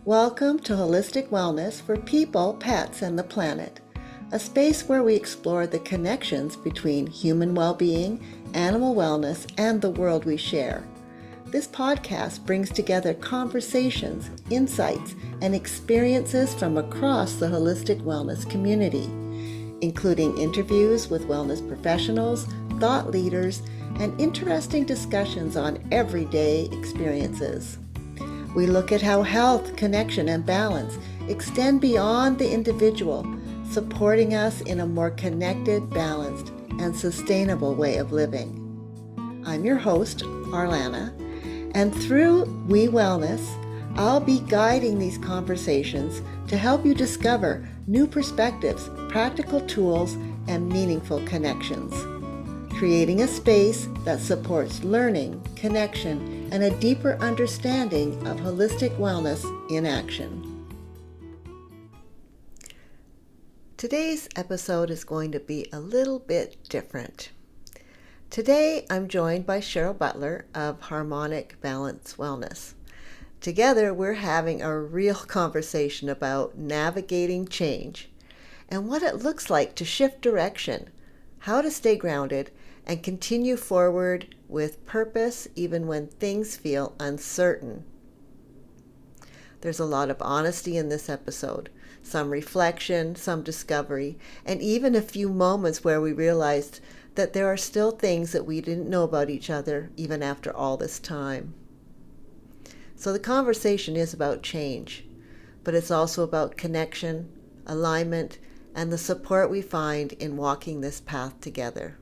Welcome to Holistic Wellness for people, pets, and the planet, a space where we explore the connections between human well-being, animal wellness, and the world we share. This podcast brings together conversations, insights, and experiences from across the holistic wellness community, including interviews with wellness professionals, thought leaders, and interesting discussions on everyday experiences. We look at how health, connection, and balance extend beyond the individual, supporting us in a more connected, balanced, and sustainable way of living. I'm your host, Arlana, and through We Wellness, I'll be guiding these conversations to help you discover new perspectives, practical tools, and meaningful connections, creating a space that supports learning, connection, and a deeper understanding of holistic wellness in action. Today's episode is going to be a little bit different. Today, I'm joined by Cheryl Butler of Harmonic Balance Wellness. Together, we're having a real conversation about navigating change and what it looks like to shift direction, how to stay grounded, and continue forward with purpose even when things feel uncertain. There's a lot of honesty in this episode, some reflection, some discovery, and even a few moments where we realized that there are still things that we didn't know about each other even after all this time. So the conversation is about change, but it's also about connection, alignment, and the support we find in walking this path together.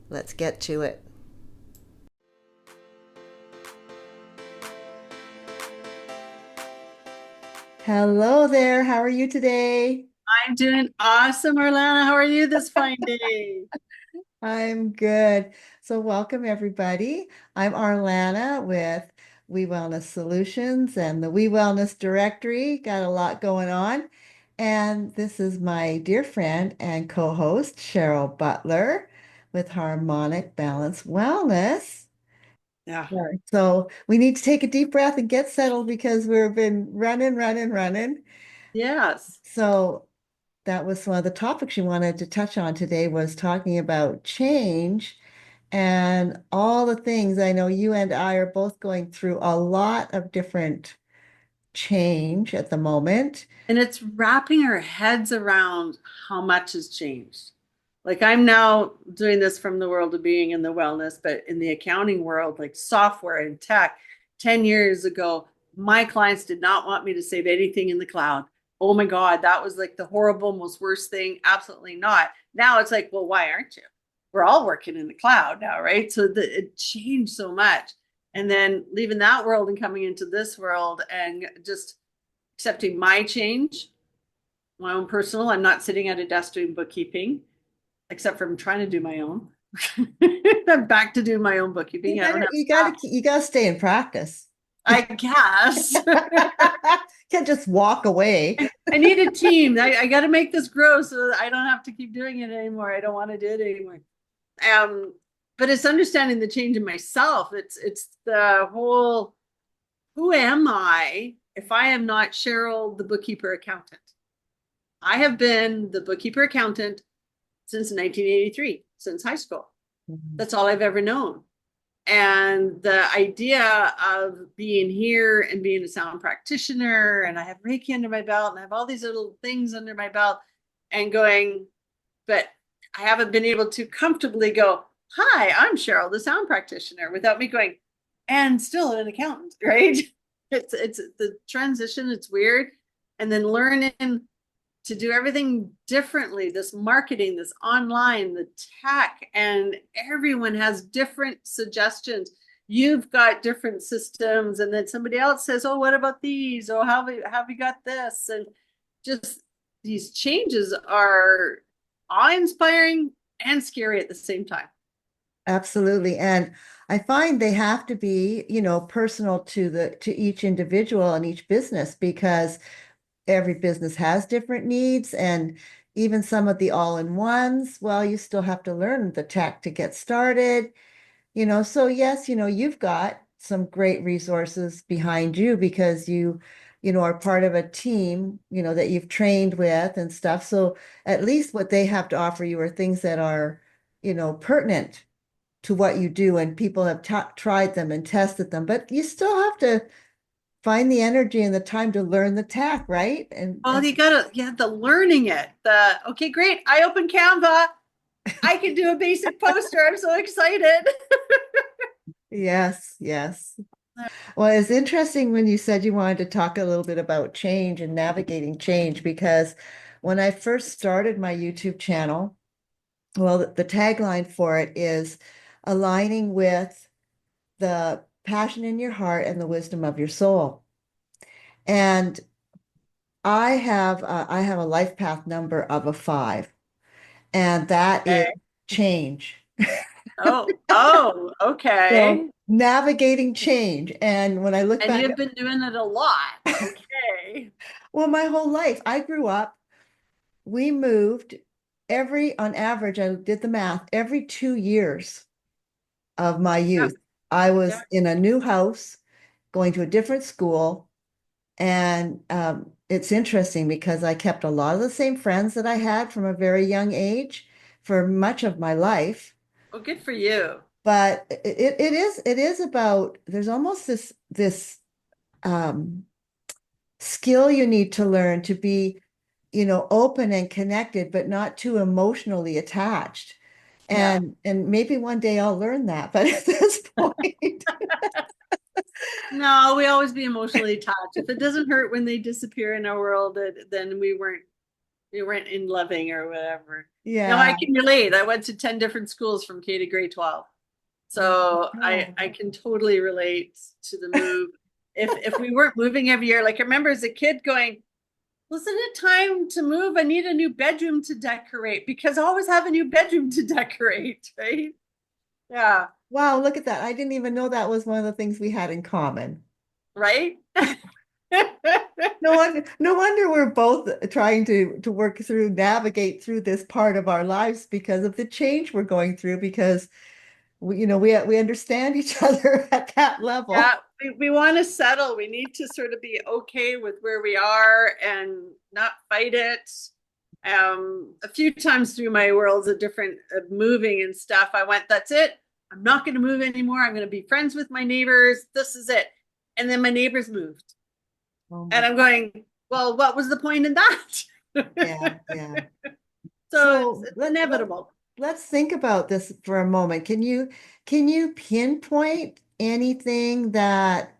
Let's get to it. Hello there. How are you today? I'm doing awesome, Arlana. How are you this fine day? I'm good. So welcome everybody. I'm Arlana with We Wellness Solutions and the We Wellness Directory. Got a lot going on. And this is my dear friend and co-host, Cheryl Butler with Harmonic Balance Wellness. Yeah. Sure. So we need to take a deep breath and get settled because we've been running. Yes. So that was one of the topics you wanted to touch on today was talking about change and all the things. I know you and I are both going through a lot of different change at the moment. And it's wrapping our heads around how much has changed. Like I'm now doing this from the world of being in the wellness, but in the accounting world, like software and tech, 10 years ago, my clients did not want me to save anything in the cloud. Oh my God, that was like the horrible, most worst thing. Absolutely not. Now it's like, well, why aren't you? We're all working in the cloud now, right? So it changed so much. And then leaving that world and coming into this world and just accepting my change, my own personal. I'm not sitting at a desk doing bookkeeping, except for I'm trying to do my own. I'm back to doing my own bookkeeping. I don't have You gotta stay in practice. I guess. Can't just walk away. I need a team. I got to make this grow so I don't have to keep doing it anymore. I don't want to do it anymore. But it's understanding the change in myself. It's the whole, who am I if I am not Cheryl, the bookkeeper accountant? I have been the bookkeeper accountant since 1983, since high school. That's all I've ever known. And the idea of being here and being a sound practitioner, and I have Reiki under my belt, and I have all these little things under my belt, and going, but I haven't been able to comfortably go, hi, I'm Cheryl, the sound practitioner, without me going, and still an accountant, right? It's the transition, it's weird. And then learning to do everything differently, this marketing, this online, the tech, and everyone has different suggestions. You've got different systems, and then somebody else says, oh, what about these? Oh, how have you got this? And just these changes are awe-inspiring and scary at the same time. Absolutely. And I find they have to be, personal to each individual and each business because every business has different needs and even some of the all-in-ones, well, you still have to learn the tech to get started. So yes, you've got some great resources behind you because you know, are part of a team, you know, that you've trained with and stuff. So at least what they have to offer you are things that are, you know, pertinent to what you do, and people have tried them and tested them, but you still have to find the energy and the time to learn the tech, right? Well, you gotta, yeah, the learning it. Okay, great. I open Canva. I can do a basic poster. I'm so excited. yes, yes. Well, it's interesting when you said you wanted to talk a little bit about change and navigating change, because when I first started my YouTube channel, well, the tagline for it is aligning with the passion in your heart and the wisdom of your soul. And I have a life path number of a 5, and that is Okay. change. Oh, So okay. navigating change. And when I look And back, you've been doing it a lot. Okay. well, my whole life, I grew up, we moved on average, I did the math, every 2 years of my Yeah, youth. I yeah. was in a new house, going to a different school. And it's interesting because I kept a lot of the same friends that I had from a very young age for much of my life. Well, good for you. But it is about, there's almost this um, skill you need to learn to be, you know, open and connected, but not too emotionally attached. Yeah. And maybe one day I'll learn that, but at this point, No, we always be emotionally attached. If it doesn't hurt when they disappear in our world, then we weren't in loving or whatever. No, I yeah. can relate. I went to 10 different schools from K to grade 12. So I Oh, can totally relate to the move. If we weren't moving every year, like I remember as a kid going, wasn't it time to move? I need a new bedroom to decorate because I always have a new bedroom to decorate, right? Yeah, wow, look at that. I didn't even know that was one of the things we had in common. right? No wonder we're both trying to work through, navigate through this part of our lives because of the change we're going through, because you know, we understand each other at that Yeah, level. we want to settle. We need to sort of be okay with where we are and not fight it. A few times through my worlds of different moving and stuff, I went, that's it. I'm not going to move anymore. I'm going to be friends with my neighbors. This is it. And then my neighbors moved. Oh my, And I'm going, well, what was the point in that? yeah, yeah. So So it's inevitable. let's think about this for a moment. Can you pinpoint anything that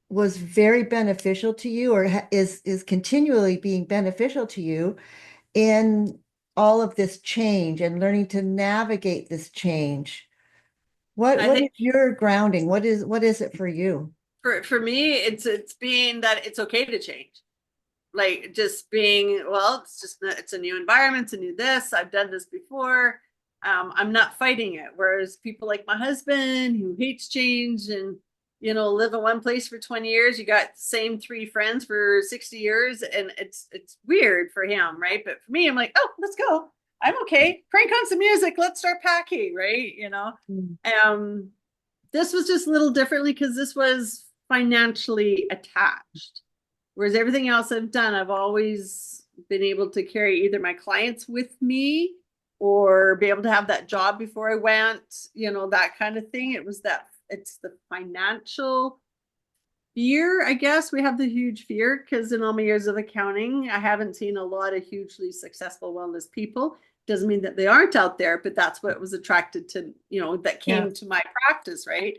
was very beneficial to you, or is continually being beneficial to you in all of this change and learning to navigate this change? I What think is your grounding? What is it for you? for me, it's being that it's okay to change. Like just being, well, it's a new environment, it's a new this. I've done this before. I'm not fighting it. Whereas people like my husband who hates change and live in one place for 20 years, you got the same three friends for 60 years, and it's weird for him, right? But for me, I'm like, oh, let's go. I'm okay. Crank on some music. Let's start packing, right? Mm. Um, this was just a little differently because this was financially attached. Whereas everything else I've done, I've always been able to carry either my clients with me or be able to have that job before I went, that kind of thing. It's the financial fear, I guess. We have the huge fear because in all my years of accounting, I haven't seen a lot of hugely successful wellness people. Doesn't mean that they aren't out there, but that's what was attracted to, that Yeah. came to my practice, right?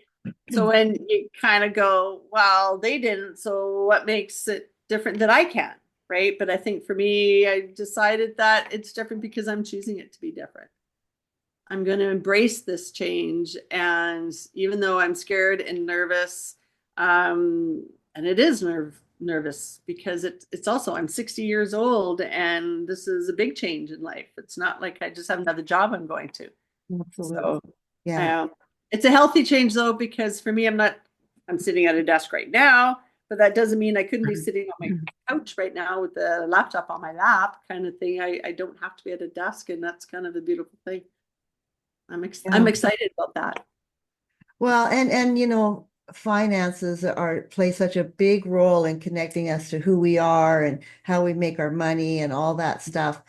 So when you kind of go, well, they didn't, so what makes it different that I can, right? But I think for me, I decided that it's different because I'm choosing it to be different. I'm going to embrace this change. And even though I'm scared and nervous, and it is nervous because it's also, I'm 60 years old and this is a big change in life. It's not like I just have another job I'm going to. Absolutely. So Yeah. um, it's a healthy change though, because for me, I'm sitting at a desk right now, but that doesn't mean I couldn't be sitting on my couch right now with the laptop on my lap kind of thing. I don't have to be at a desk, and that's kind of a beautiful thing. I'm Yeah. excited about that. Well, and you know, finances are play such a big role in connecting us to who we are and how we make our money and all that stuff.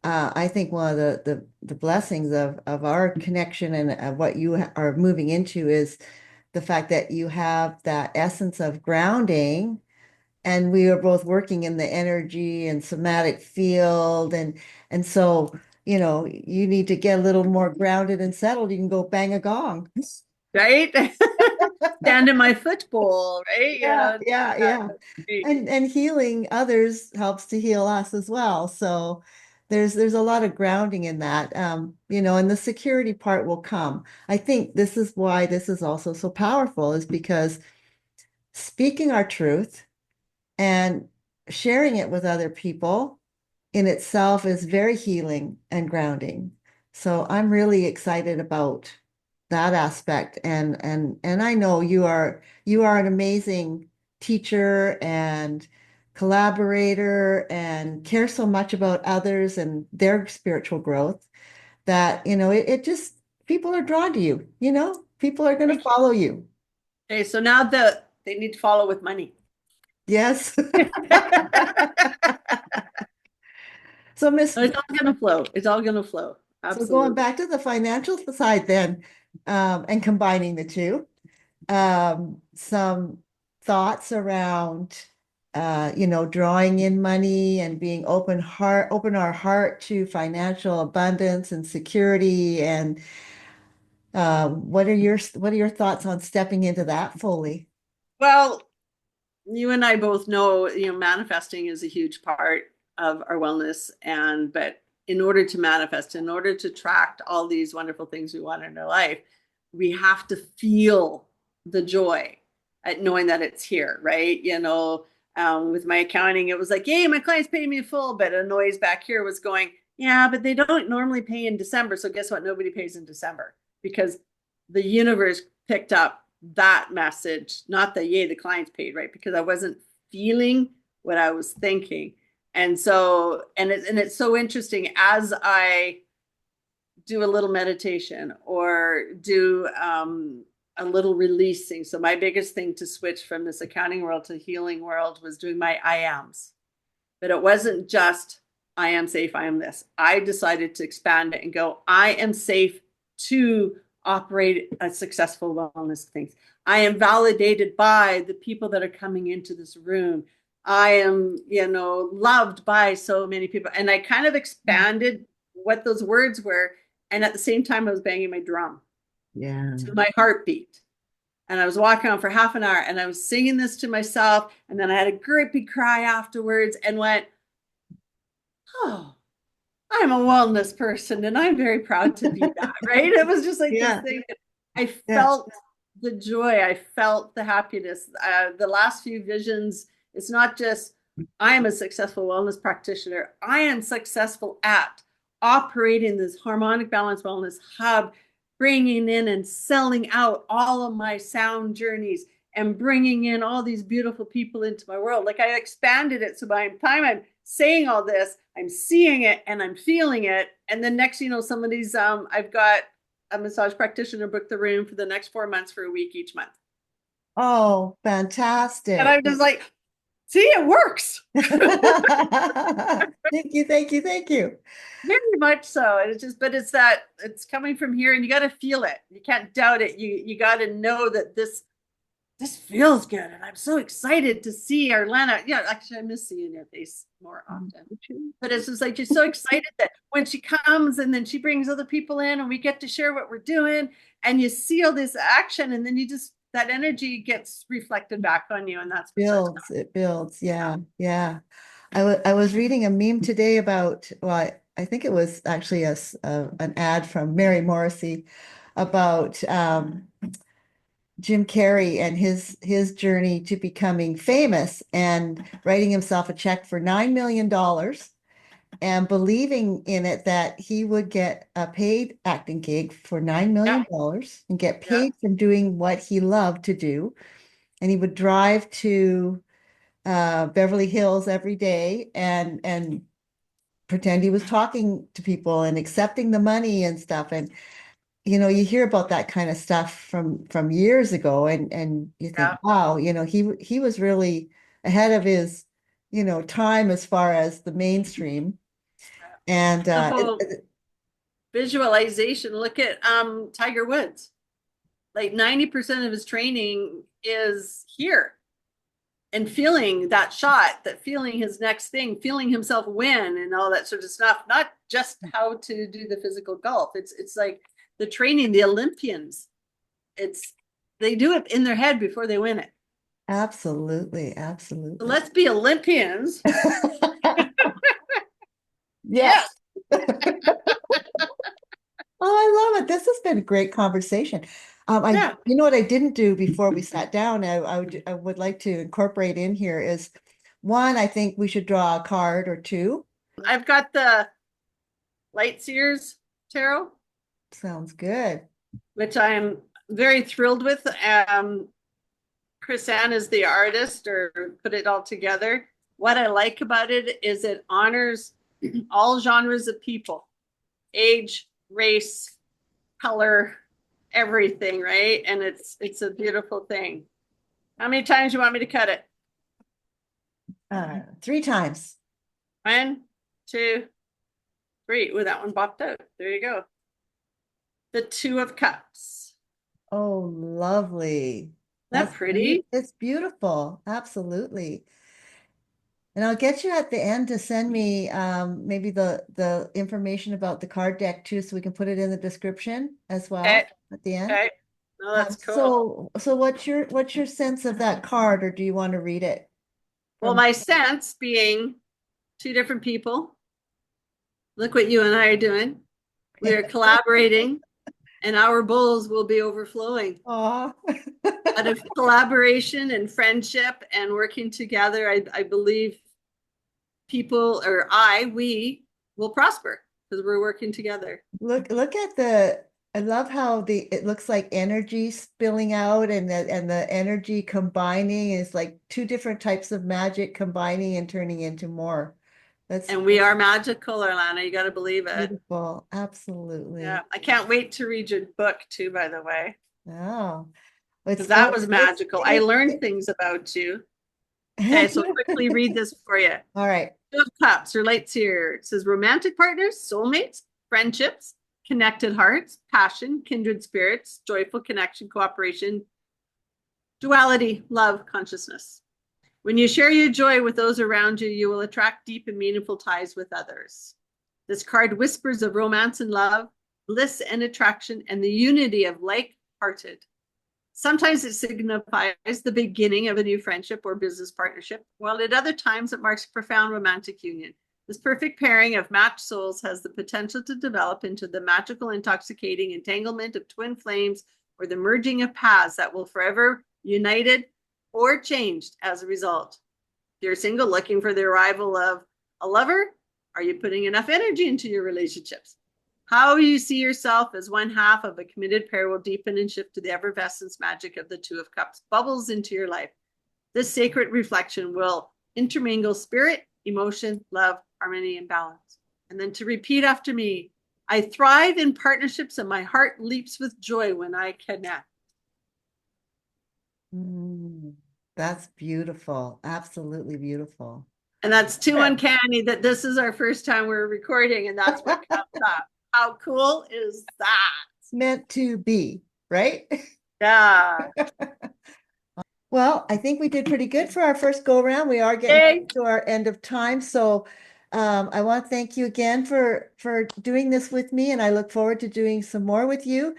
I think one of the blessings of our connection and of what you are moving into is the fact that you have that essence of grounding, and we are both working in the energy and somatic field, and so you need to get a little more grounded and settled. You can go bang a gong. Right? Stand in my foot bowl, right? Yeah, yeah, yeah. Great. And healing others helps to heal us as well. So there's a lot of grounding in that. And the security part will come. I think this is why this is also so powerful, is because speaking our truth and sharing it with other people in itself is very healing and grounding. So I'm really excited about that aspect. And I know you are an amazing teacher and collaborator and care so much about others and their spiritual growth that it just people are drawn to you, people are going to Thank you. follow you. Okay, so now they need to follow with money. Yes. So Miss It's all gonna flow. It's all gonna flow. So going Absolutely. back to the financial side then, and combining the two, some thoughts around, drawing in money and being open our heart to financial abundance and security. And what are your thoughts on stepping into that fully? Well, you and I both know, manifesting is a huge part of our wellness. But in order to manifest, in order to attract all these wonderful things we want in our life, we have to feel the joy at knowing that it's here, right? With my accounting, it was like, yay, my clients pay me full, but a noise back here was going, yeah, but they don't normally pay in December. So guess what? Nobody pays in December because the universe picked up that message, not the yay, the clients paid, right? Because I wasn't feeling what I was thinking. And so, it's so interesting as I do a little meditation or do a little releasing. So my biggest thing to switch from this accounting world to healing world was doing my I ams. But it wasn't just I am safe, I am this. I decided to expand it and go, I am safe to operate a successful wellness things. I am validated by the people that are coming into this room. I am, loved by so many people. And I kind of expanded what those words were. And at the same time, I was banging my drum Yeah. to my heartbeat. And I was walking on for half an hour and I was singing this to myself. And then I had a great big cry afterwards and went, oh, I'm a wellness person and I'm very proud to be that, right? It was just like this Yeah. thing. I Yeah. felt the joy. I felt the happiness. The last few visions, it's not just I am a successful wellness practitioner. I am successful at operating this harmonic balance wellness hub, bringing in and selling out all of my sound journeys and bringing in all these beautiful people into my world. Like I expanded it. So by the time I'm saying all this, I'm seeing it and I'm feeling it. And then next, somebody's, I've got a massage practitioner book the room for the next 4 months for a week each month. Oh, And fantastic. I'm just like, see, it works. Thank you, thank you, thank you. Very much so. And it's coming from here and you got to feel it. You can't doubt it. You got to know that this feels good. And I'm so excited to see Arlena. Yeah, actually, I miss seeing your face more often. But it's just like, you're so excited that when she comes and then she brings other people in and we get to share what we're doing and you see all this action and then that energy gets reflected back on you. And that's what starts Builds, it builds. Yeah, yeah. I was reading a meme today about, well, I think it was actually an ad from Mary Morrissey about Jim Carrey and his journey to becoming famous and writing himself a check for $9 million and believing in it that he would get a paid acting gig for $9 yeah, million and get yeah. paid from doing what he loved to do. And he would drive to Beverly Hills every day and pretend he was talking to people and accepting the money and stuff. And you hear about that kind of stuff from years ago, and you think, Yeah. wow, he was really ahead of his, time as far as the mainstream. And The whole visualization. Look at Tiger Woods. Like 90% of his training is here and feeling that shot, that feeling his next thing, feeling himself win and all that sort of stuff. Not just how to do the physical golf. It's like the training, the Olympians. It's they do it in their head before they win it. absolutely, So absolutely. let's be Olympians. Yes. Yes. Oh, I love it. This has been a great conversation. Yeah. You know what I didn't do before we sat down, I would like to incorporate in here is one, I think we should draw a card or two. I've got the light seers tarot, Sounds good. which I'm very thrilled with. Chris Ann is the artist or put it all together. What I like about it is it honors all genres of people, age, race, color, everything, right? And it's a beautiful thing. How many times do you want me to cut it? Three times. One, two, three. Oh, that one popped out. There you go. The Two of Cups. Oh, lovely. Isn't that pretty? It's beautiful. Absolutely. And I'll get you at the end to send me maybe the information about the card deck too, so we can put it in the description as Okay. well at the end. Okay. No, that's cool. So what's your sense of that card, or do you want to read it Well, from? my sense being two different people. Look what you and I are doing. We are collaborating, and our bowls will be overflowing. Aw. Out of collaboration and friendship and working together, I believe people or we will prosper because we're working together. Look at I love how it looks like energy spilling out, and the energy combining is like two different types of magic combining and turning into more. That's And we are magical, Orlana. You got to believe it. beautiful. Absolutely. Yeah. I can't wait to read your book too, by the way, Oh, because that was it's magical. I learned things about you. Okay. So quickly read this for you. all right. Two of Cups relates here. It says romantic partners, soulmates, friendships, connected hearts, passion, kindred spirits, joyful connection, cooperation, duality, love, consciousness. When you share your joy with those around you, you will attract deep and meaningful ties with others. This card whispers of romance and love, bliss and attraction, and the unity of like-hearted. Sometimes it signifies the beginning of a new friendship or business partnership, while at other times it marks a profound romantic union. This perfect pairing of matched souls has the potential to develop into the magical, intoxicating entanglement of twin flames or the merging of paths that will forever united or changed as a result. If you're single looking for the arrival of a lover, are you putting enough energy into your relationships? How you see yourself as one half of a committed pair will deepen and shift to the effervescence magic of the Two of Cups, bubbles into your life. This sacred reflection will intermingle spirit, emotion, love, harmony, and balance. And then to repeat after me, I thrive in partnerships and my heart leaps with joy when I connect. Mm, that's beautiful. Absolutely beautiful. And that's too uncanny that this is our first time we're recording and that's what comes up. How cool is that? It's meant to be, right? Yeah. Well, I think we did pretty good for our first go around. We are getting Yay. to our end of time. So I want to thank you again for doing this with me, and I look forward to doing some more with you.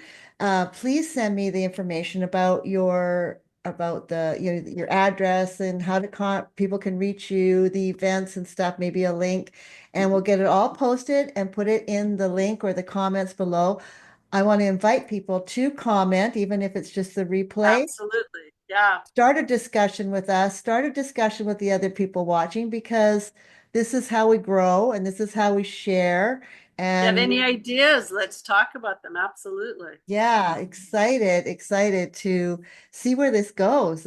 Please send me the information about your address and how people can reach you, the events and stuff, maybe a link, and we'll get it all posted and put it in the link or the comments below. I want to invite people to comment, even if it's just the replay. Absolutely. Yeah. Start a discussion with us, start a discussion with the other people watching, because this is how we grow and this is how we share. You have And any ideas? Let's talk about them. Absolutely. yeah, excited to see where this goes.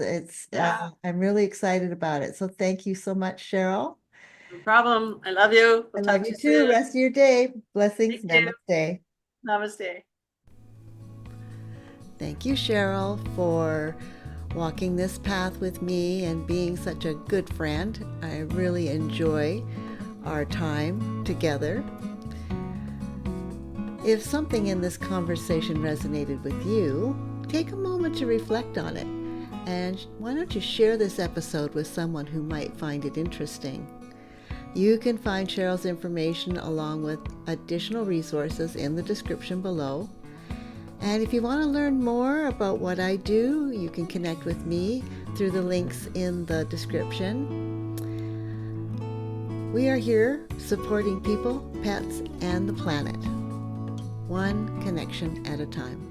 Yeah. I'm really excited about it. So thank you so much, Cheryl. No problem. I love you. I We'll love talk to you you too. soon. Rest of your day. Blessings. Thank you. Namaste. Namaste. Thank you, Cheryl, for walking this path with me and being such a good friend. I really enjoy our time together. If something in this conversation resonated with you, take a moment to reflect on it. And why don't you share this episode with someone who might find it interesting? You can find Cheryl's information along with additional resources in the description below. And if you want to learn more about what I do, you can connect with me through the links in the description. We are here supporting people, pets, and the planet, one connection at a time.